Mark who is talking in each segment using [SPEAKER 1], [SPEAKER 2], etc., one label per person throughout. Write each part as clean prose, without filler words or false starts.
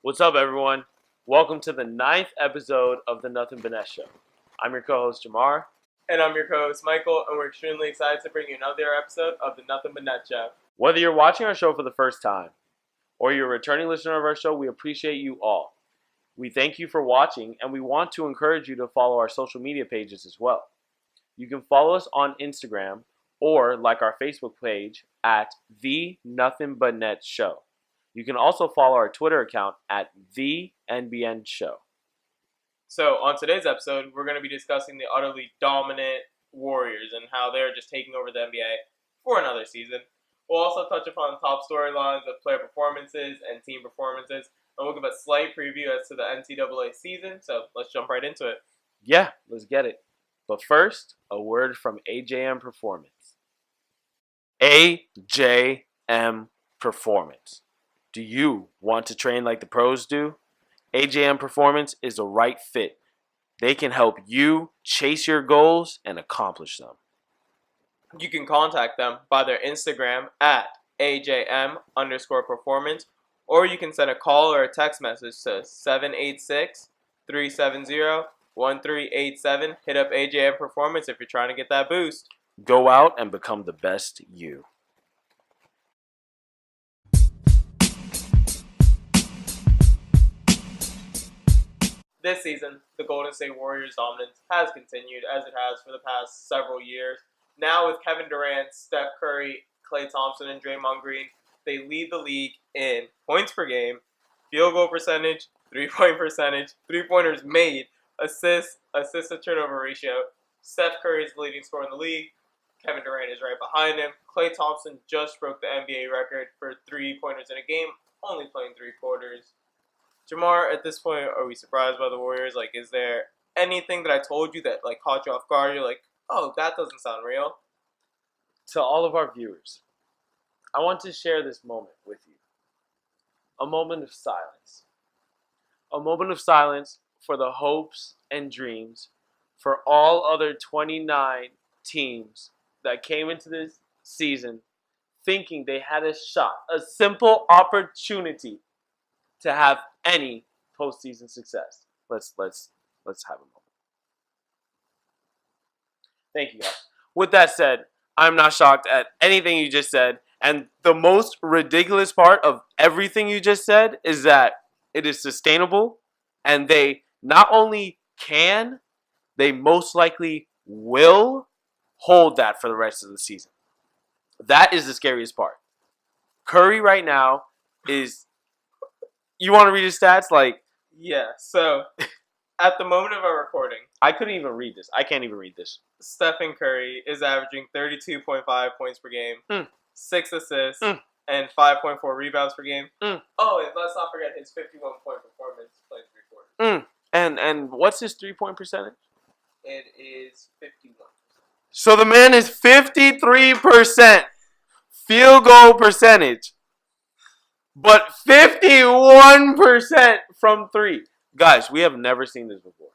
[SPEAKER 1] What's up, everyone? Welcome to the 9th episode of the Nothin Show. I'm your co-host, Jamar.
[SPEAKER 2] And I'm your co-host, Michael, and we're extremely excited to bring you another episode of the Nothin Show.
[SPEAKER 1] Whether you're watching our show for the first time or you're a returning listener of our show, we appreciate you all. We thank you for watching, and we want to encourage you to follow our social media pages as well. You can follow us on Instagram or like our Facebook page at The Nothin But Net Show. You can also follow our Twitter account at The NBN Show.
[SPEAKER 2] So on today's episode, we're going to be discussing the utterly dominant Warriors and how they're just taking over the NBA for another season. We'll also touch upon top storylines of player performances and team performances, and we'll give a slight preview as to the NCAA season. So let's jump right into it.
[SPEAKER 1] Yeah, let's get it. But first, a word from AJM Performance. AJM Performance. Do you want to train like the pros do? AJM Performance is the right fit. They can help you chase your goals and accomplish them.
[SPEAKER 2] You can contact them by their Instagram at AJM_performance, or you can send a call or a text message to 786-370-1387. Hit up AJM Performance if you're trying to get that boost.
[SPEAKER 1] Go out and become the best you.
[SPEAKER 2] This season, the Golden State Warriors' dominance has continued as it has for the past several years. Now with Kevin Durant, Steph Curry, Klay Thompson, and Draymond Green, they lead the league in points per game, field goal percentage, three-point percentage, three-pointers made, assists, assist-to-turnover ratio. Steph Curry is the leading scorer in the league. Kevin Durant is right behind him. Klay Thompson just broke the NBA record for three-pointers in a game, only playing three quarters. Jamar, at this point, are we surprised by the Warriors? Like, is there anything that I told you that, like, caught you off guard? You're like, oh, that doesn't sound real.
[SPEAKER 1] To all of our viewers, I want to share this moment with you. A moment of silence. A moment of silence for the hopes and dreams for all other 29 teams that came into this season thinking they had a shot, a simple opportunity to have any postseason success. Let's have a moment. Thank you, guys. With that said, I'm not shocked at anything you just said. And the most ridiculous part of everything you just said is that it is sustainable, and they not only can, they most likely will hold that for the rest of the season. That is the scariest part. Curry right now is... You want to read his stats?
[SPEAKER 2] Yeah, so at the moment of our recording,
[SPEAKER 1] I couldn't even read this. I can't even read this.
[SPEAKER 2] Stephen Curry is averaging 32.5 points per game, 6 assists, and 5.4 rebounds per game. Oh, and let's not forget his 51-point performance playing three quarters.
[SPEAKER 1] And what's his 3-point percentage?
[SPEAKER 2] It is 51%.
[SPEAKER 1] So the man is 53% field goal percentage, but 51% from three. Guys, we have never seen this before.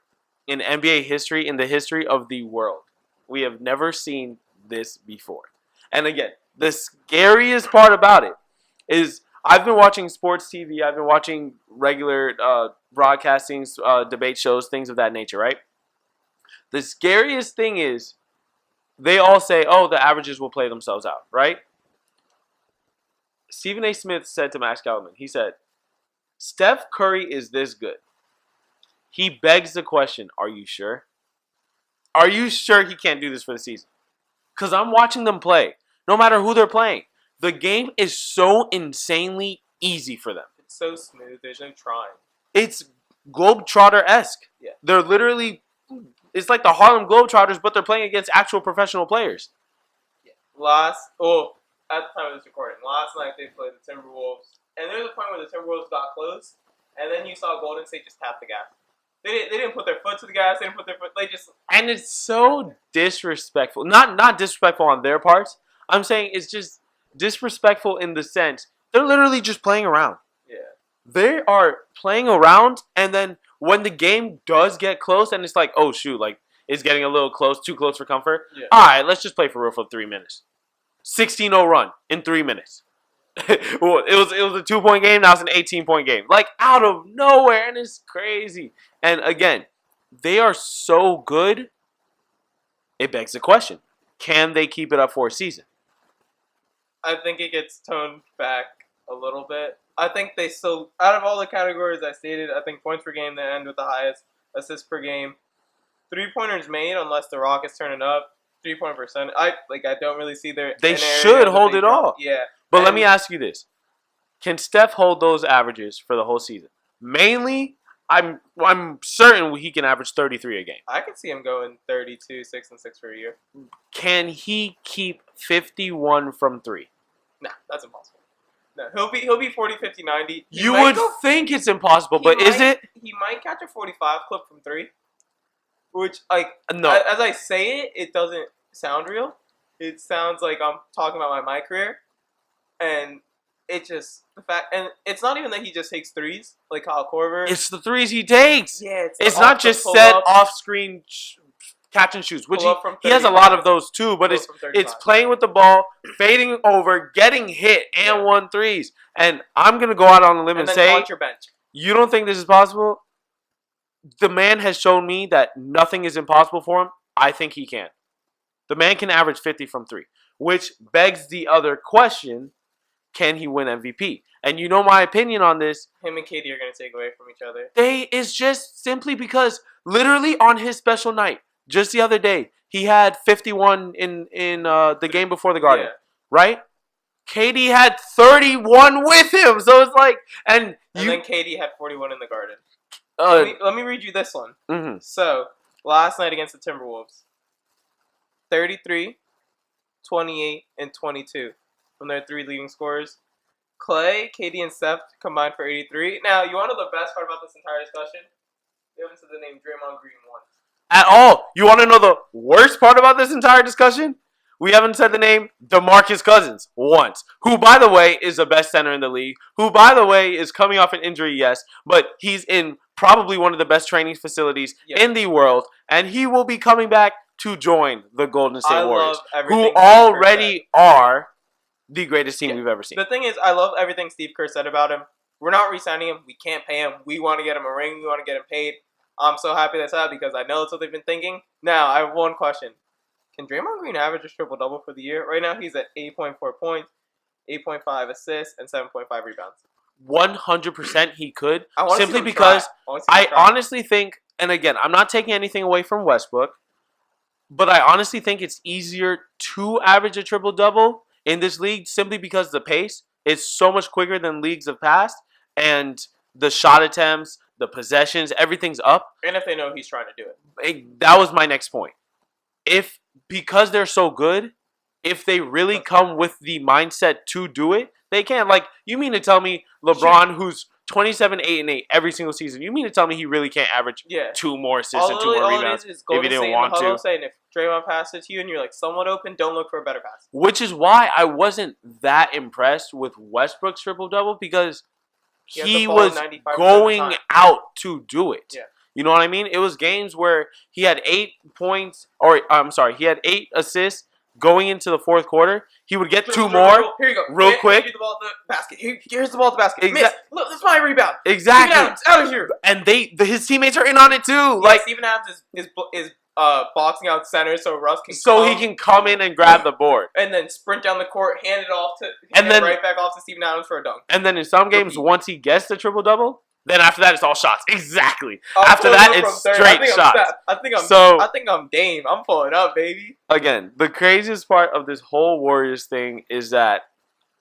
[SPEAKER 1] In NBA history, in the history of the world, we have never seen this before. And again, the scariest part about it is I've been watching sports TV. I've been watching regular broadcastings, debate shows, things of that nature, right? The scariest thing is they all say, oh, the averages will play themselves out, right? Stephen A. Smith said to Max Kellerman, he said, Steph Curry is this good. He begs the question, are you sure? Are you sure he can't do this for the season? Because I'm watching them play, no matter who they're playing. The game is so insanely easy for them.
[SPEAKER 2] It's so smooth. There's no trying.
[SPEAKER 1] It's Globetrotter-esque.
[SPEAKER 2] Yeah.
[SPEAKER 1] They're literally, it's like the Harlem Globetrotters, but they're playing against actual professional players.
[SPEAKER 2] Yeah. At the time of this recording, last night they played the Timberwolves, and there was a point where the Timberwolves got close, and then you saw Golden State just tap the gas. They didn't put their foot to the gas. They didn't put their foot. They just.
[SPEAKER 1] And it's so disrespectful. Not disrespectful on their parts. I'm saying it's just disrespectful in the sense they're literally just playing around.
[SPEAKER 2] Yeah.
[SPEAKER 1] They are playing around, and then when the game does get close, and it's like, oh shoot, like is getting a little too close for comfort.
[SPEAKER 2] Yeah.
[SPEAKER 1] All right, let's just play for real for 3 minutes. 16-0 run in 3 minutes. Well, it was a 2-point game. Now it's an 18-point game. Like, out of nowhere, and it's crazy. And again, they are so good, it begs the question, can they keep it up for a season?
[SPEAKER 2] I think it gets toned back a little bit. I think they still, out of all the categories I stated, I think points per game, they end with the highest, assists per game. 3-pointers made, unless the Rockets turn it up. 3-point percent. I don't really see their.
[SPEAKER 1] They should hold it all.
[SPEAKER 2] Yeah.
[SPEAKER 1] But let me ask you this: can Steph hold those averages for the whole season? Mainly, I'm certain he can average 33 a game.
[SPEAKER 2] I could see him going 32, 6, and 6 for a year.
[SPEAKER 1] Can he keep 51 from 3?
[SPEAKER 2] Nah, that's impossible. No, he'll be 40, 50, 90.
[SPEAKER 1] You would think it's impossible, but is it?
[SPEAKER 2] He might catch a 45 clip from 3. Which, like,
[SPEAKER 1] No.
[SPEAKER 2] As I say it, it doesn't sound real. It sounds like I'm talking about my career. And it just, the fact, and it's not even that he just takes threes, like Kyle Korver.
[SPEAKER 1] It's the threes he takes.
[SPEAKER 2] Yeah,
[SPEAKER 1] it's not just set off-screen catch and shoots, which he has a lot of those too, but it's playing with the ball, fading over, getting hit, and 1 threes. And I'm going to go out on a limb and say,
[SPEAKER 2] your bench.
[SPEAKER 1] You don't think this is possible? The man has shown me that nothing is impossible for him. I think he can. The man can average 50 from 3, which begs the other question, can he win MVP? And you know my opinion on this.
[SPEAKER 2] Him and KD are going to take away from each other.
[SPEAKER 1] It's just simply because literally on his special night, just the other day, he had 51 in the game before the Garden, right? KD had 31 with him, so it's like, and
[SPEAKER 2] then KD had 41 in the Garden. Let me read you this one.
[SPEAKER 1] Mm-hmm.
[SPEAKER 2] So, last night against the Timberwolves, 33, 28, and 22 from their 3 leading scorers. Clay, KD, and Steph combined for 83. Now, you want to know the best part about this entire discussion? You haven't said the name Draymond Green once.
[SPEAKER 1] At all. You want to know the worst part about this entire discussion? We haven't said the name DeMarcus Cousins once, who, by the way, is the best center in the league, who, by the way, is coming off an injury, yes, but he's in probably one of the best training facilities in the world, and he will be coming back to join the Golden State Warriors, who already are the greatest team we've ever seen.
[SPEAKER 2] The thing is, I love everything Steve Kerr said about him. We're not re-signing him. We can't pay him. We want to get him a ring. We want to get him paid. I'm so happy that's that because I know that's what they've been thinking. Now, I have one question. Can Draymond Green average a triple-double for the year? Right now, he's at 8.4 points, 8.5 assists, and 7.5 rebounds.
[SPEAKER 1] 100% he could, simply because I honestly think, and again, I'm not taking anything away from Westbrook, but I honestly think it's easier to average a triple-double in this league simply because the pace is so much quicker than leagues of past, and the shot attempts, the possessions, everything's up.
[SPEAKER 2] And if they know he's trying to do it.
[SPEAKER 1] That was my next point. Because they're so good, if they really come with the mindset to do it, they can. Like, you mean to tell me LeBron, who's 27, 8, and 8 every single season, you mean to tell me he really can't average 2 more assists and 2 more rebounds if he didn't want to?
[SPEAKER 2] Saying if Draymond passes to you and you're like somewhat open, don't look for a better pass.
[SPEAKER 1] Which is why I wasn't that impressed with Westbrook's triple-double because he was going out to do it.
[SPEAKER 2] Yeah.
[SPEAKER 1] You know what I mean? It was games where he had 8 points, or I'm sorry, he had 8 assists going into the fourth quarter. He would get 2 more.
[SPEAKER 2] Here you go.
[SPEAKER 1] Real quick.
[SPEAKER 2] Here's the ball at the basket. Here's the ball at the basket. Miss. Look, that's my rebound.
[SPEAKER 1] Exactly.
[SPEAKER 2] Steven Adams, out of here.
[SPEAKER 1] And his teammates are in on it too.
[SPEAKER 2] Yeah,
[SPEAKER 1] like
[SPEAKER 2] Steven Adams is boxing out center so Russ can
[SPEAKER 1] he can come in and grab the board.
[SPEAKER 2] And then sprint down the court, hand it off to right back off to Steven Adams for a dunk.
[SPEAKER 1] And then in some games, once he gets the triple-double, then after that, it's all shots. Exactly. After that, it's straight shots.
[SPEAKER 2] I think I'm Dame. I'm pulling up, baby.
[SPEAKER 1] Again, the craziest part of this whole Warriors thing is that,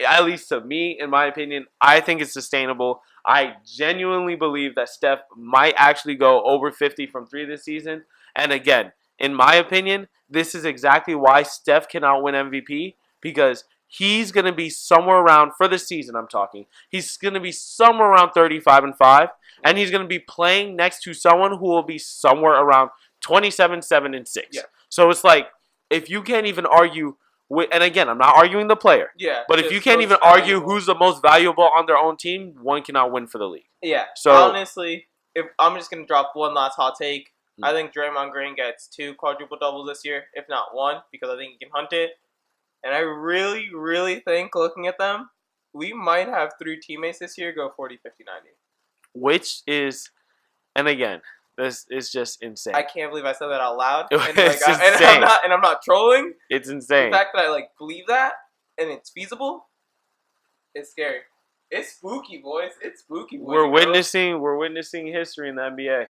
[SPEAKER 1] at least to me, in my opinion, I think it's sustainable. I genuinely believe that Steph might actually go over 50 from 3 this season. And again, in my opinion, this is exactly why Steph cannot win MVP, because he's going to be somewhere around, for the season I'm talking, he's going to be somewhere around 35-5, and he's going to be playing next to someone who will be somewhere around 27, 7, and 6.
[SPEAKER 2] Yeah.
[SPEAKER 1] So it's like, if you can't even argue with, and again, I'm not arguing the player, but if you can't even argue who's the most valuable on their own team, one cannot win for the league.
[SPEAKER 2] Yeah.
[SPEAKER 1] So
[SPEAKER 2] honestly, if I'm just going to drop one last hot take, I think Draymond Green gets 2 quadruple doubles this year, if not 1, because I think he can hunt it. And I really, really think, looking at them, we might have 3 teammates this year go 40, 50, 90.
[SPEAKER 1] Which is, and again, this is just insane.
[SPEAKER 2] I can't believe I said that out loud.
[SPEAKER 1] It's
[SPEAKER 2] And
[SPEAKER 1] insane.
[SPEAKER 2] I'm not trolling.
[SPEAKER 1] It's insane.
[SPEAKER 2] The fact that I believe that and it's feasible, it's scary. It's spooky, boys. It's spooky, boys.
[SPEAKER 1] We're witnessing history in the NBA.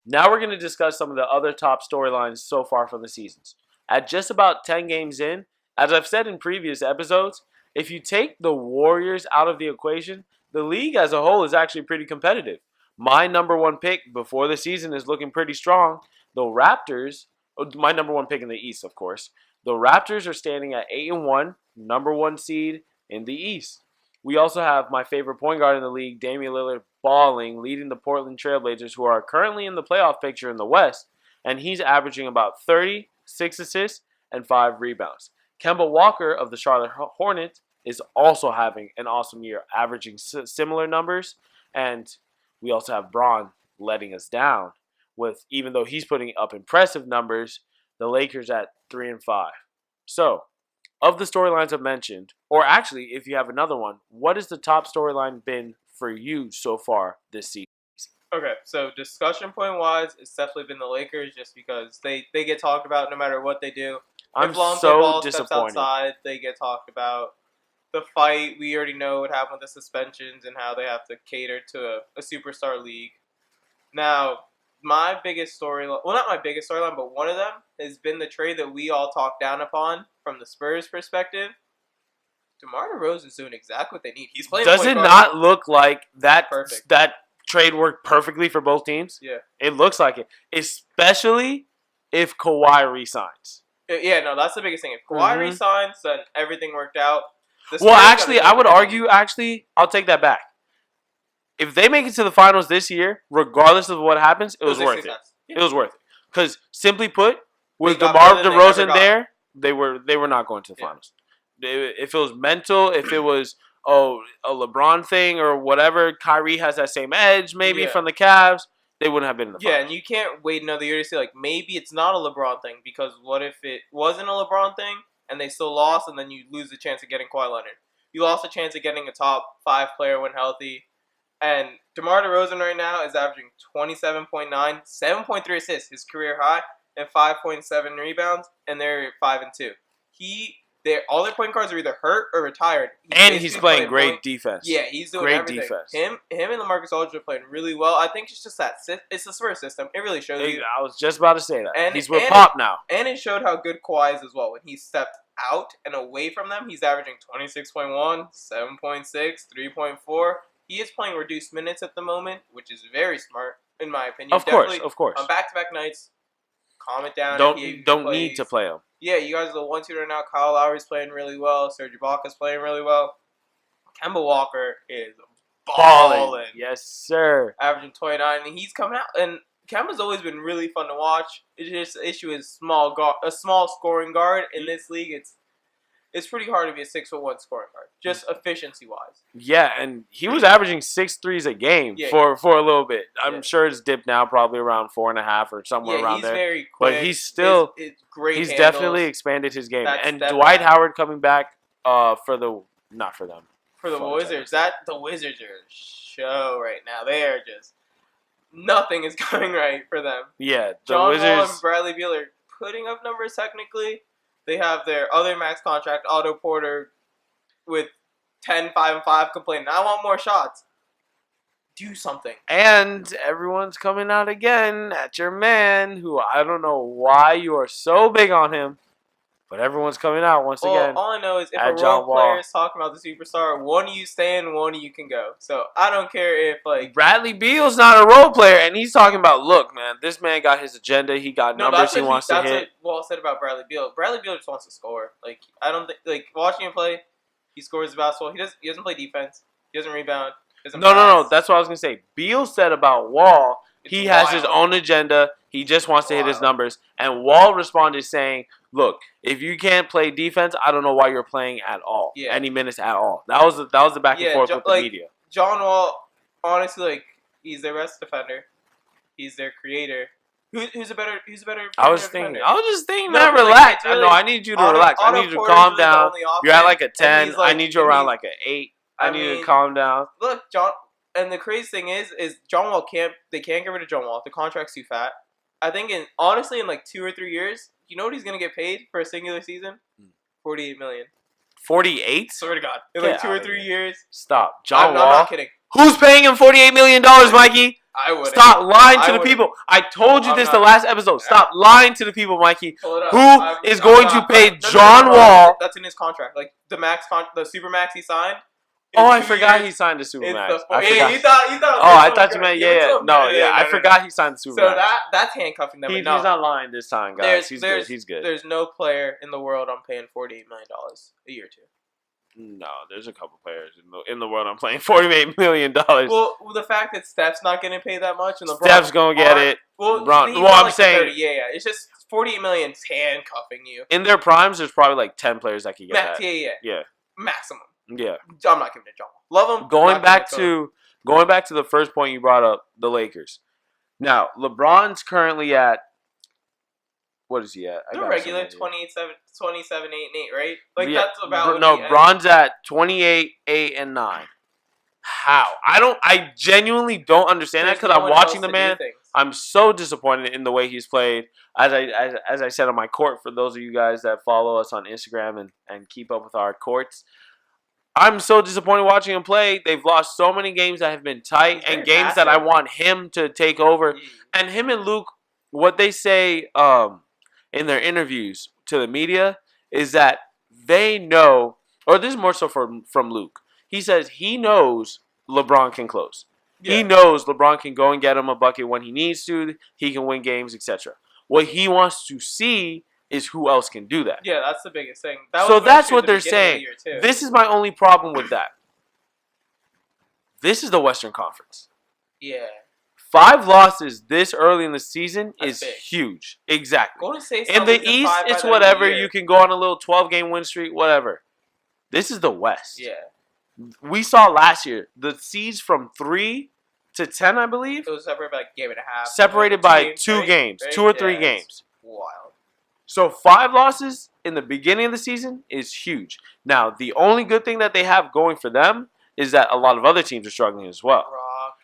[SPEAKER 1] Now we're going to discuss some of the other top storylines so far from the seasons. At just about 10 games in, as I've said in previous episodes, if you take the Warriors out of the equation, the league as a whole is actually pretty competitive. My number one pick before the season is looking pretty strong. The Raptors, my number one pick in the East, of course. The Raptors are standing at 8-1, number one seed in the East. We also have my favorite point guard in the league, Damian Lillard, balling, leading the Portland Trailblazers, who are currently in the playoff picture in the West, and he's averaging about 30, 6 assists, and 5 rebounds. Kemba Walker of the Charlotte Hornets is also having an awesome year, averaging similar numbers, and we also have Braun letting us down, with even though he's putting up impressive numbers, the Lakers at 3-5. So, of the storylines I've mentioned, or actually, if you have another one, what has the top storyline been for you so far this season?
[SPEAKER 2] Okay, so discussion point wise, it's definitely been the Lakers just because they get talked about no matter what they do.
[SPEAKER 1] I'm
[SPEAKER 2] if Lonzo
[SPEAKER 1] so
[SPEAKER 2] Ball
[SPEAKER 1] disappointed.
[SPEAKER 2] Steps outside, they get talked about. The fight, we already know what happened with the suspensions and how they have to cater to a superstar league. Now, my biggest storyline, well, not my biggest storyline, but one of them has been the trade that we all talked down upon from the Spurs perspective. DeMar DeRozan is doing exactly what they need. He's playing.
[SPEAKER 1] Does it not look like that
[SPEAKER 2] Perfect.
[SPEAKER 1] that trade worked perfectly for both teams?
[SPEAKER 2] Yeah.
[SPEAKER 1] It looks like it, especially if Kawhi resigns.
[SPEAKER 2] Yeah, no, that's the biggest thing. If Kawhi resigns, then everything worked out.
[SPEAKER 1] Well, actually, I would argue, I'll take that back. If they make it to the finals this year, regardless of what happens, it was worth it.
[SPEAKER 2] Yeah.
[SPEAKER 1] It was worth it. Because, simply put, with
[SPEAKER 2] got
[SPEAKER 1] DeMar
[SPEAKER 2] better than they ever
[SPEAKER 1] DeRozan
[SPEAKER 2] got.
[SPEAKER 1] there, they were not going to the finals. If it was mental, if it was a LeBron thing or whatever, Kyrie has that same edge maybe from the Cavs, they wouldn't have been in the finals.
[SPEAKER 2] Yeah, and you can't wait another year to say, maybe it's not a LeBron thing, because what if it wasn't a LeBron thing and they still lost, and then you lose the chance of getting Kawhi Leonard? You lost a chance of getting a top 5 player when healthy. And DeMar DeRozan right now is averaging 27.9, 7.3 assists, his career high, and 5.7 rebounds, and they're 5-2. All their point guards are either hurt or retired.
[SPEAKER 1] He's playing great defense.
[SPEAKER 2] Yeah, he's doing
[SPEAKER 1] great
[SPEAKER 2] everything.
[SPEAKER 1] defense.
[SPEAKER 2] Him and LaMarcus Aldridge are playing really well. I think it's just that it's the Spurs system. It really shows you.
[SPEAKER 1] I was just about to say that.
[SPEAKER 2] And,
[SPEAKER 1] he's with Pop now.
[SPEAKER 2] And it showed how good Kawhi is as well. When he stepped out and away from them, he's averaging 26.1, 7.6, 3.4. He is playing reduced minutes at the moment, which is very smart, in my opinion.
[SPEAKER 1] Of course.
[SPEAKER 2] On back-to-back nights, calm it down.
[SPEAKER 1] Don't need to play him.
[SPEAKER 2] Yeah, you guys are the 1-2 right now. Kyle Lowry's playing really well. Serge Ibaka's playing really well. Kemba Walker is balling.
[SPEAKER 1] Yes, sir.
[SPEAKER 2] Averaging 29, and he's coming out. And Kemba's always been really fun to watch. It's just the issue is a small scoring guard in this league. It's pretty hard to be a 6'1" scoring guard, just efficiency-wise.
[SPEAKER 1] Yeah, and he was averaging 6 threes a game for a little bit. I'm sure it's dipped now, probably around 4.5 or somewhere around there.
[SPEAKER 2] He's very quick.
[SPEAKER 1] But he's still
[SPEAKER 2] it's great.
[SPEAKER 1] He's
[SPEAKER 2] handles.
[SPEAKER 1] definitely expanded his game. And
[SPEAKER 2] That's
[SPEAKER 1] Dwight Howard coming back for the
[SPEAKER 2] Wizards. The Wizards are a show right now. They are just nothing is going right for them.
[SPEAKER 1] Yeah,
[SPEAKER 2] John
[SPEAKER 1] Wizards.
[SPEAKER 2] Wall and Bradley Beal are putting up numbers technically. They have their other max contract, Otto Porter, with 10, 5, and 5 complaining, I want more shots. Do something.
[SPEAKER 1] And everyone's coming out again at your man, who I don't know why you are so big on him, but everyone's coming out once again.
[SPEAKER 2] All I know is if a role player is talking about the superstar, one of you stay and one of you can go. So I don't care if
[SPEAKER 1] Bradley Beal's not a role player, and he's talking about, look, man, this man got his agenda. He got numbers he wants to hit.
[SPEAKER 2] That's what Wall said about Bradley Beal. Bradley Beal just wants to score. I don't think watching him play, he scores the basketball. He doesn't play defense. He doesn't rebound.
[SPEAKER 1] No. That's what I was gonna say. Beal said about Wall. He has his own agenda. He just wants to hit his numbers. And Wall responded saying, look, if you can't play defense, I don't know why you're playing at all. Yeah. Any minutes at all. That was the back and forth with the media.
[SPEAKER 2] John Wall, honestly, like, he's their best defender. He's their creator. Who's a better
[SPEAKER 1] I was
[SPEAKER 2] defender?
[SPEAKER 1] just thinking,
[SPEAKER 2] No,
[SPEAKER 1] man,
[SPEAKER 2] but, like,
[SPEAKER 1] relax.
[SPEAKER 2] it's really-
[SPEAKER 1] No, I need you to
[SPEAKER 2] Otto-
[SPEAKER 1] relax. I
[SPEAKER 2] Otto
[SPEAKER 1] need you to
[SPEAKER 2] Porter's
[SPEAKER 1] calm
[SPEAKER 2] really the
[SPEAKER 1] down.
[SPEAKER 2] only
[SPEAKER 1] You're at
[SPEAKER 2] option,
[SPEAKER 1] like a
[SPEAKER 2] and
[SPEAKER 1] 10.
[SPEAKER 2] he's, like-
[SPEAKER 1] I need you
[SPEAKER 2] and
[SPEAKER 1] around
[SPEAKER 2] he's-
[SPEAKER 1] like an 8. I need you
[SPEAKER 2] mean,
[SPEAKER 1] to calm down.
[SPEAKER 2] Look, John, and the crazy thing is John Wall can't get rid of John Wall. The contract's too fat. I think honestly in like 2 or 3 years, you know what he's gonna get paid for a singular season? $48 million.
[SPEAKER 1] 48?
[SPEAKER 2] Swear to God, in
[SPEAKER 1] Get
[SPEAKER 2] like 2 or
[SPEAKER 1] outta
[SPEAKER 2] 3
[SPEAKER 1] here.
[SPEAKER 2] years.
[SPEAKER 1] Stop. John
[SPEAKER 2] I'm
[SPEAKER 1] Wall.
[SPEAKER 2] not kidding.
[SPEAKER 1] Who's paying him $48 million, Mikey?
[SPEAKER 2] I would
[SPEAKER 1] Stop lying to the
[SPEAKER 2] wouldn't.
[SPEAKER 1] people. I told you
[SPEAKER 2] I'm
[SPEAKER 1] this
[SPEAKER 2] not-
[SPEAKER 1] the last episode. Stop lying to the people, Mikey.
[SPEAKER 2] Pull it up.
[SPEAKER 1] Who is going to pay
[SPEAKER 2] no,
[SPEAKER 1] John Wall?
[SPEAKER 2] That's in his contract. Like the super max he signed.
[SPEAKER 1] Oh, I forgot he signed the Supermax. I
[SPEAKER 2] Yeah,
[SPEAKER 1] forgot.
[SPEAKER 2] you thought.
[SPEAKER 1] Oh, I thought you meant yeah. I forgot he signed the
[SPEAKER 2] So
[SPEAKER 1] Supermax.
[SPEAKER 2] that's handcuffing them.
[SPEAKER 1] He's
[SPEAKER 2] No,
[SPEAKER 1] not lying this time, guys. He's good. He's good.
[SPEAKER 2] There's no player in the world I'm paying $48 million a year to.
[SPEAKER 1] No, there's a couple players in the world I'm playing $48 million.
[SPEAKER 2] Well, the fact that Steph's not getting paid that much and LeBron
[SPEAKER 1] Steph's gonna get it.
[SPEAKER 2] Well,
[SPEAKER 1] I'm saying,
[SPEAKER 2] yeah. It's just $48 million's handcuffing you.
[SPEAKER 1] In their primes, there's probably like 10 players that can get that.
[SPEAKER 2] Yeah. Maximum.
[SPEAKER 1] Yeah.
[SPEAKER 2] I'm not giving it to John. Love him.
[SPEAKER 1] Going back to the first point you brought up, the Lakers. Now, LeBron's currently at, what is he at?
[SPEAKER 2] They're regular 27, 8, and 8, right? Like
[SPEAKER 1] yeah.
[SPEAKER 2] that's about.
[SPEAKER 1] No, Bron's at 28, 8, and 9. How? I genuinely don't understand that because I'm watching the man. I'm so disappointed in the way he's played. As I said on my court, for those of you guys that follow us on Instagram and keep up with our courts, I'm so disappointed watching him play. They've lost so many games that have been tight and games that I want him to take over. And him and Luke, what they say in their interviews to the media is that they know, or this is more so from Luke. He says he knows LeBron can close. Yeah. He knows LeBron can go and get him a bucket when he needs to. He can win games, etc. What he wants to see is who else can do that.
[SPEAKER 2] Yeah, that's the biggest thing.
[SPEAKER 1] So that's what they're saying. This is my only problem with that. This is the Western Conference.
[SPEAKER 2] Yeah.
[SPEAKER 1] 5 losses this early in the season is big. Huge. Exactly. In the East, it's whatever. You can go on a little 12-game win streak, whatever. This is the West.
[SPEAKER 2] Yeah.
[SPEAKER 1] We saw last year the seeds from 3 to 10, I believe.
[SPEAKER 2] It was separated by a game and a half.
[SPEAKER 1] Separated by 2 games, right? 2 or 3 games.
[SPEAKER 2] Wild.
[SPEAKER 1] So 5 losses in the beginning of the season is huge. Now, the only good thing that they have going for them is that a lot of other teams are struggling as well.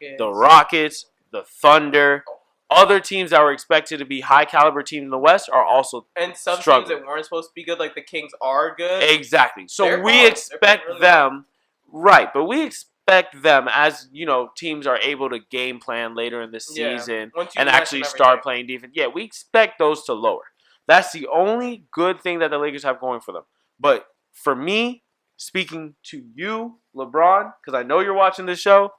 [SPEAKER 1] The Rockets, the Thunder, other teams that were expected to be high-caliber teams in the West are also
[SPEAKER 2] and some
[SPEAKER 1] struggling.
[SPEAKER 2] Teams that weren't supposed to be good, like the Kings, are good.
[SPEAKER 1] Exactly. So we expect them, right? But we expect them, as you know, teams are able to game plan later in the season and actually start playing defense. Yeah, we expect those to lower. That's the only good thing that the Lakers have going for them. But for me, speaking to you, LeBron, because I know you're watching this show,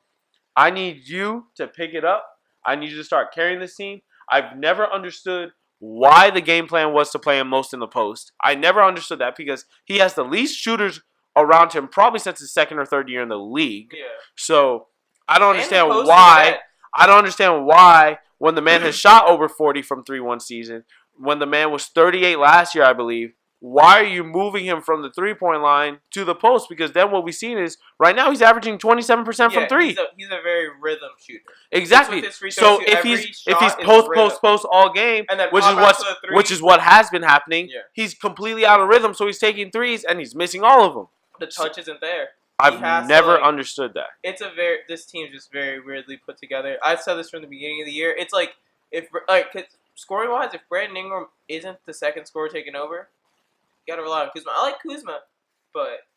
[SPEAKER 1] I need you to pick it up. I need you to start carrying this team. I've never understood why the game plan was to play him most in the post. I never understood that because he has the least shooters around him probably since his 2nd or 3rd year in the league. Yeah. So I don't understand why. I don't understand why when the man has shot over 40 from 3 one season, when the man was 38 last year, I believe, why are you moving him from the 3-point line to the post? Because then what we've seen is right now he's averaging 27% from 3.
[SPEAKER 2] He's a very rhythm shooter.
[SPEAKER 1] Exactly. So if he's post all game, which is what has been happening, he's completely out of rhythm. So he's taking threes and he's missing all of them.
[SPEAKER 2] The touch isn't there.
[SPEAKER 1] I've never understood that.
[SPEAKER 2] This team's just very weirdly put together. I said this from the beginning of the year. It's like scoring wise, if Brandon Ingram isn't the second scorer taking over, you gotta rely on Kuzma. I like Kuzma, but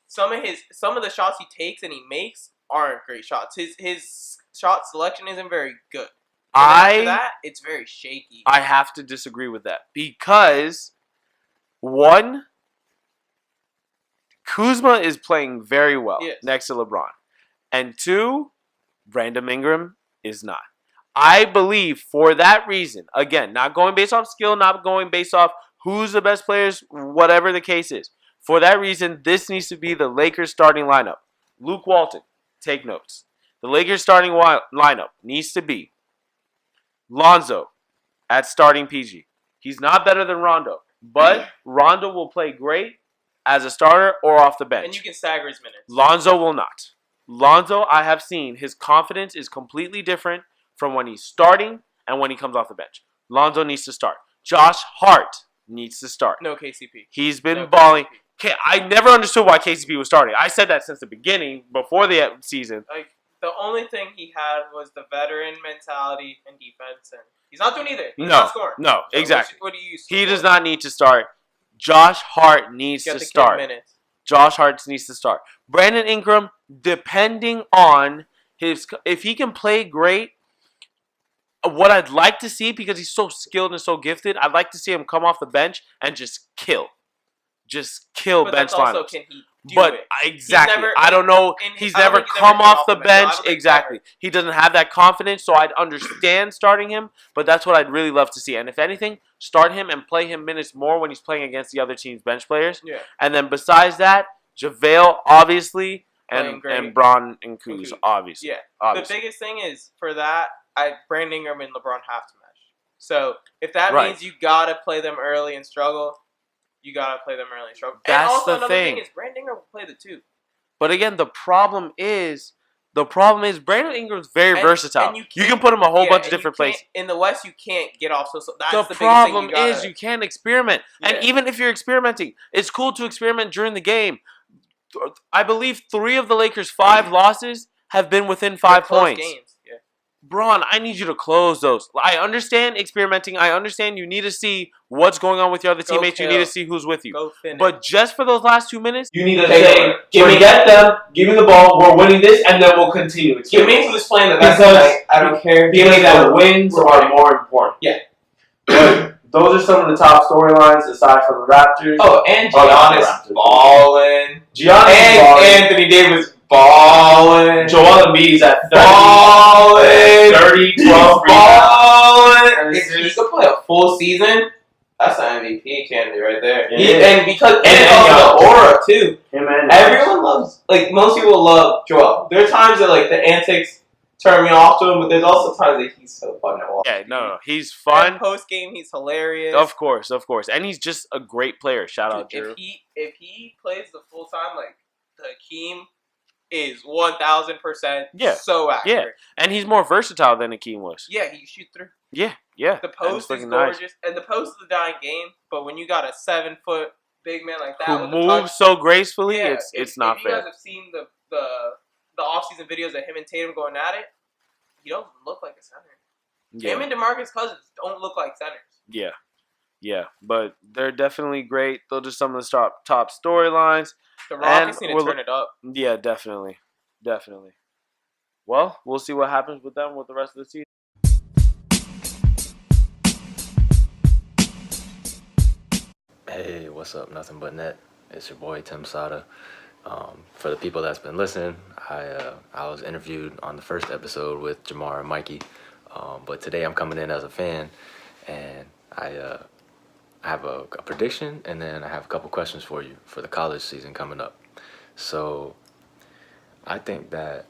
[SPEAKER 2] some of the shots he takes and he makes aren't great shots. His shot selection isn't very good. After that, it's very shaky.
[SPEAKER 1] I have to disagree with that because 1, Kuzma is playing very well next to LeBron, and 2, Brandon Ingram is not. I believe for that reason, again, not going based off skill, not going based off who's the best players, whatever the case is. For that reason, this needs to be the Lakers starting lineup. Luke Walton, take notes. The Lakers starting lineup needs to be Lonzo at starting PG. He's not better than Rondo, but Rondo will play great as a starter or off the bench.
[SPEAKER 2] And you can stagger his minutes.
[SPEAKER 1] Lonzo will not. Lonzo, I have seen his confidence is completely different from when he's starting and when he comes off the bench. Lonzo needs to start. Josh Hart needs to start.
[SPEAKER 2] No KCP.
[SPEAKER 1] He's been balling. I never understood why KCP was starting. I said that since the beginning, before the season.
[SPEAKER 2] Like, the only thing he had was the veteran mentality and defense, and he's not doing either. He's not scoring.
[SPEAKER 1] No,
[SPEAKER 2] So
[SPEAKER 1] exactly.
[SPEAKER 2] What do you use?
[SPEAKER 1] He does not need to start. Josh Hart needs to start. Josh Hart needs to start. Brandon Ingram, depending on if he can play great, what I'd like to see, because he's so skilled and so gifted, I'd like to see him come off the bench and just kill bench lineups.
[SPEAKER 2] Can he do
[SPEAKER 1] but
[SPEAKER 2] it?
[SPEAKER 1] exactly, I don't know. He's never come off the bench. Exactly, he doesn't have that confidence. So I'd understand starting him, but that's what I'd really love to see. And if anything, start him and play him minutes more when he's playing against the other team's bench players.
[SPEAKER 2] Yeah.
[SPEAKER 1] And then besides that, JaVale obviously, and Bron and Kuz obviously.
[SPEAKER 2] Yeah.
[SPEAKER 1] Obviously.
[SPEAKER 2] The biggest thing is for that, Brandon Ingram and LeBron have to mesh. So if that means you gotta play them early and struggle. You gotta play them early and struggle.
[SPEAKER 1] That's
[SPEAKER 2] and also
[SPEAKER 1] the thing.
[SPEAKER 2] Thing is Brandon Ingram will play the two.
[SPEAKER 1] But again, the problem is Brandon Ingram's very versatile. And you can put him a whole bunch of different places.
[SPEAKER 2] In the West, you can't get off. So that's
[SPEAKER 1] the
[SPEAKER 2] biggest
[SPEAKER 1] problem
[SPEAKER 2] thing
[SPEAKER 1] is you can't experiment. Yeah. And even if you're experimenting, it's cool to experiment during the game. I believe 3 of the Lakers' 5 losses have been within 5 points.
[SPEAKER 2] Games. Yeah.
[SPEAKER 1] Bron, I need you to close those. I understand experimenting. I understand you need to see what's going on with your other teammates. You need to see who's with you. But just for those last 2 minutes,
[SPEAKER 3] you need to say, forget them, give me the ball, we're winning this, and then we'll continue.
[SPEAKER 2] Give me who's playing the best.
[SPEAKER 3] Because
[SPEAKER 2] I don't care.
[SPEAKER 3] Feeling that wins are more important.
[SPEAKER 2] Yeah.
[SPEAKER 3] But those are some of the top storylines aside from the Raptors.
[SPEAKER 2] Oh, and Giannis balling. Anthony Davis balling.
[SPEAKER 3] Joel Embiid's at 30.
[SPEAKER 2] Balling.
[SPEAKER 3] 30, 12,
[SPEAKER 2] balling. If he could play a full season, that's an MVP candidate right there.
[SPEAKER 3] Yeah.
[SPEAKER 2] And also the aura too. Everyone loves, most people love Joel. There are times that the antics turn me off to him, but there's also times that he's so fun to watch.
[SPEAKER 1] Yeah, no, he's fun.
[SPEAKER 2] Post game, he's hilarious.
[SPEAKER 1] Of course, and he's just a great player. Shout out, Drew.
[SPEAKER 2] If he plays the full time, Hakeem is 1,000% so accurate.
[SPEAKER 1] Yeah, and he's more versatile than Hakeem was.
[SPEAKER 2] Yeah, he shoot through.
[SPEAKER 1] Yeah.
[SPEAKER 2] The post is gorgeous, and the post is the dying game. But when you got a 7-foot big man like that
[SPEAKER 1] who moves so gracefully, it's not fair.
[SPEAKER 2] If you guys have seen the off-season videos of him and Tatum going at it, he doesn't look like a center. Yeah. Him and DeMarcus Cousins don't look like centers.
[SPEAKER 1] Yeah, but they're definitely great. Those are some of the top storylines.
[SPEAKER 2] The Rockets need to turn it up.
[SPEAKER 1] Yeah, definitely. Well, we'll see what happens with them with the rest of the season.
[SPEAKER 4] Hey, what's up? Nothing but net. It's your boy Tim Sada. For the people that's been listening, I was interviewed on the first episode with Jamar and Mikey, but today I'm coming in as a fan, and I have a prediction, and then I have a couple questions for you for the college season coming up. So I think that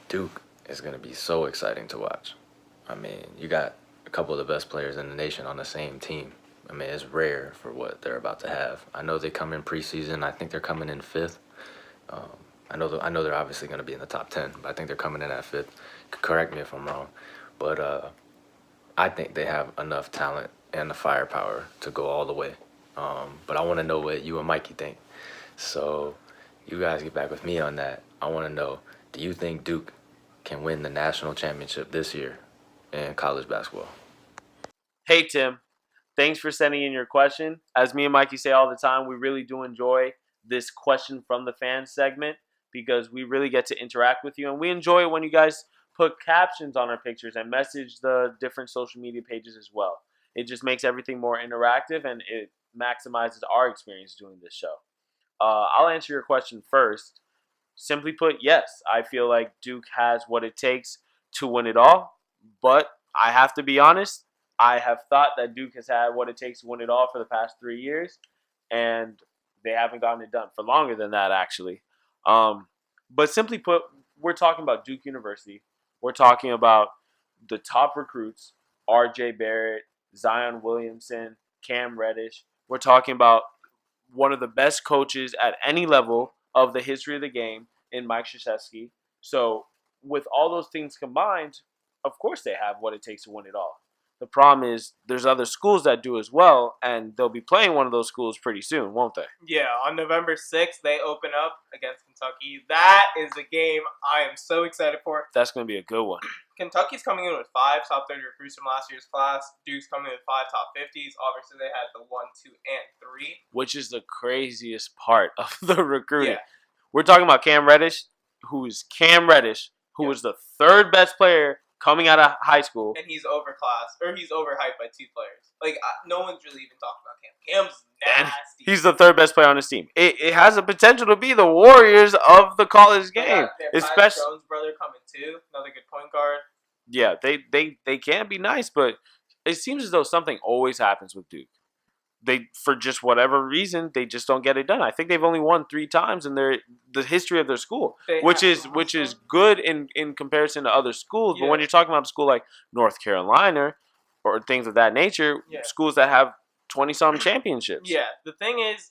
[SPEAKER 4] Duke is going to be so exciting to watch. I mean, you got a couple of the best players in the nation on the same team. I mean, it's rare for what they're about to have. I know they come in preseason. I think they're coming in 5th. I know they're obviously going to be in the top 10, but I think they're coming in at 5th. Correct me if I'm wrong. But I think they have enough talent and the firepower to go all the way. But I want to know what you and Mikey think. So you guys get back with me on that. I want to know, do you think Duke can win the national championship this year in college basketball?
[SPEAKER 1] Hey, Tim. Thanks for sending in your question. As me and Mikey say all the time, we really do enjoy this question from the fans segment because we really get to interact with you. And we enjoy it when you guys put captions on our pictures and message the different social media pages as well. It just makes everything more interactive and it maximizes our experience doing this show. I'll answer your question first. Simply put, yes, I feel like Duke has what it takes to win it all. But I have to be honest, I have thought that Duke has had what it takes to win it all for the past 3 years, and they haven't gotten it done for longer than that, actually. But simply put, we're talking about Duke University. We're talking about the top recruits, R.J. Barrett, Zion Williamson, Cam Reddish. We're talking about one of the best coaches at any level of the history of the game in Mike Krzyzewski. So with all those things combined, of course they have what it takes to win it all. The problem is there's other schools that do as well, and they'll be playing one of those schools pretty soon, won't they?
[SPEAKER 2] Yeah, on November 6th, they open up against Kentucky. That is a game I am so excited for.
[SPEAKER 1] That's going to be a good one.
[SPEAKER 2] Kentucky's coming in with 5 top 30 recruits from last year's class. Duke's coming in with 5 top 50s. Obviously, they had the 1, 2, and 3.
[SPEAKER 1] Which is the craziest part of the recruiting.
[SPEAKER 2] Yeah.
[SPEAKER 1] We're talking about Cam Reddish, who was the third best player coming out of high school.
[SPEAKER 2] And he's overhyped by 2 players. Like, no one's really even talking about Cam. Cam's nasty.
[SPEAKER 1] He's the third best player on his team. It has the potential to be the Warriors of the college game.
[SPEAKER 2] Especially Jones' brother coming too. Another good point guard.
[SPEAKER 1] Yeah, they can be nice, but it seems as though something always happens with Duke. They, for just whatever reason, they just don't get it done. I think they've only won 3 times in the history of their school, which is good in comparison to other schools.
[SPEAKER 2] Yeah.
[SPEAKER 1] But when you're talking about a school like North Carolina or things of that nature, schools that have 20-some championships.
[SPEAKER 2] Yeah, the thing is,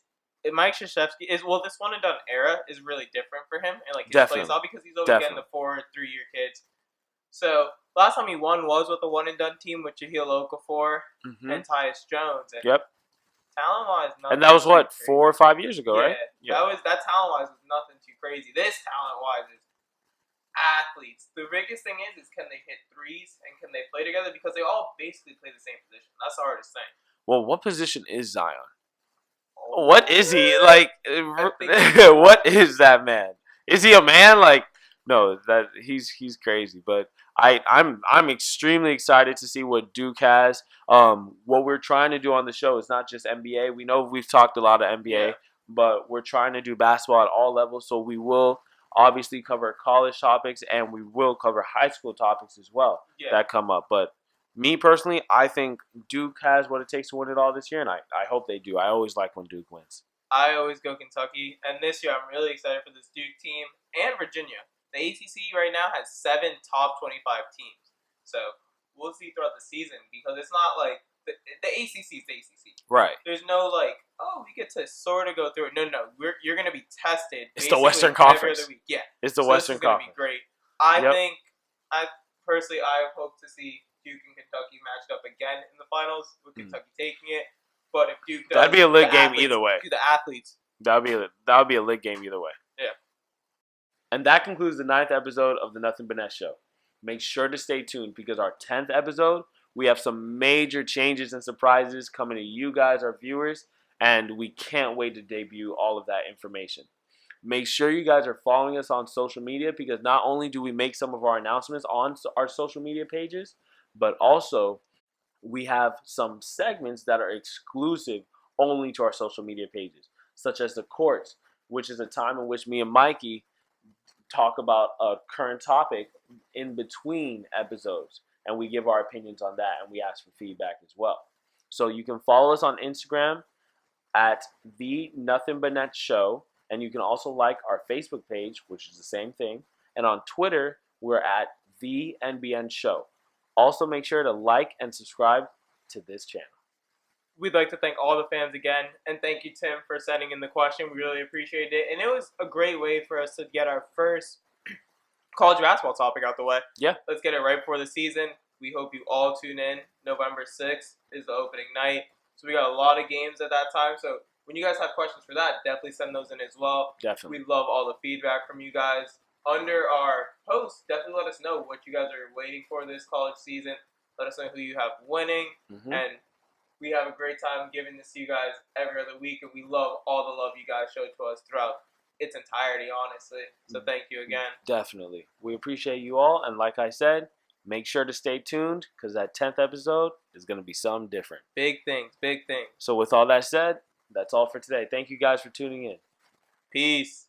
[SPEAKER 2] Mike Krzyzewski is this one and done era is really different for him and like his play style because he's always getting the 4 3-year kids. So last time he won was with a one and done team with Jahlil Okafor and Tyus Jones. And talent-wise,
[SPEAKER 1] and that was what, 4 or 5 years ago, right?
[SPEAKER 2] Yeah, that talent-wise was nothing too crazy. This talent-wise is athletes. The biggest thing is can they hit threes and can they play together because they all basically play the same position. That's the hardest thing.
[SPEAKER 1] Well, what position is Zion? What is he? Like, what is that man? Is he a man? Like, no, that he's crazy. But I'm extremely excited to see what Duke has. What we're trying to do on the show is not just NBA. We know we've talked a lot of NBA, but we're trying to do basketball at all levels. So we will obviously cover college topics and we will cover high school topics as well that come up. But me personally, I think Duke has what it takes to win it all this year, and I hope they do. I always like when Duke wins.
[SPEAKER 2] I always go Kentucky, and this year I'm really excited for this Duke team and Virginia. The ACC right now has 7 top 25 teams. So we'll see throughout the season because it's not like the ACC is the ACC.
[SPEAKER 1] Right.
[SPEAKER 2] There's no like, we get to sort of go through it. No. You're going to be tested.
[SPEAKER 1] It's the Western Conference.
[SPEAKER 2] Yeah.
[SPEAKER 1] It's the Western Conference.
[SPEAKER 2] This is going to be great. I think, I hope to see Duke and Kentucky matched up again in the finals with Kentucky taking it. But if Duke does,
[SPEAKER 1] that'd be a lit game either way.
[SPEAKER 2] The athletes.
[SPEAKER 1] That'd be a lit game either way.
[SPEAKER 2] Yeah.
[SPEAKER 1] And that concludes the 9th episode of the Nothin But Net Show. Make sure to stay tuned because our 10th episode, we have some major changes and surprises coming to you guys, our viewers, and we can't wait to debut all of that information. Make sure you guys are following us on social media because not only do we make some of our announcements on our social media pages, but also we have some segments that are exclusive only to our social media pages, such as The Courts, which is a time in which me and Mikey talk about a current topic in between episodes, and we give our opinions on that, and we ask for feedback as well. So you can follow us on Instagram at the Nothin But Net Show, and you can also like our Facebook page, which is the same thing, and on Twitter, we're at the NBN Show. Also, make sure to like and subscribe to this channel.
[SPEAKER 2] We'd like to thank all the fans again, and thank you, Tim, for sending in the question. We really appreciate it, and it was a great way for us to get our first college basketball topic out the way.
[SPEAKER 1] Yeah.
[SPEAKER 2] Let's get it right before the season. We hope you all tune in. November 6th is the opening night, so we got a lot of games at that time. So when you guys have questions for that, definitely send those in as well.
[SPEAKER 1] Definitely.
[SPEAKER 2] We love all the feedback from you guys. Under our post, definitely let us know what you guys are waiting for this college season. Let us know who you have winning, and we have a great time giving this to you guys every other week, and we love all the love you guys show to us throughout its entirety, honestly. So thank you again.
[SPEAKER 1] Definitely. We appreciate you all, and like I said, make sure to stay tuned because that 10th episode is going to be something different.
[SPEAKER 2] Big things, big things.
[SPEAKER 1] So with all that said, that's all for today. Thank you guys for tuning in.
[SPEAKER 2] Peace.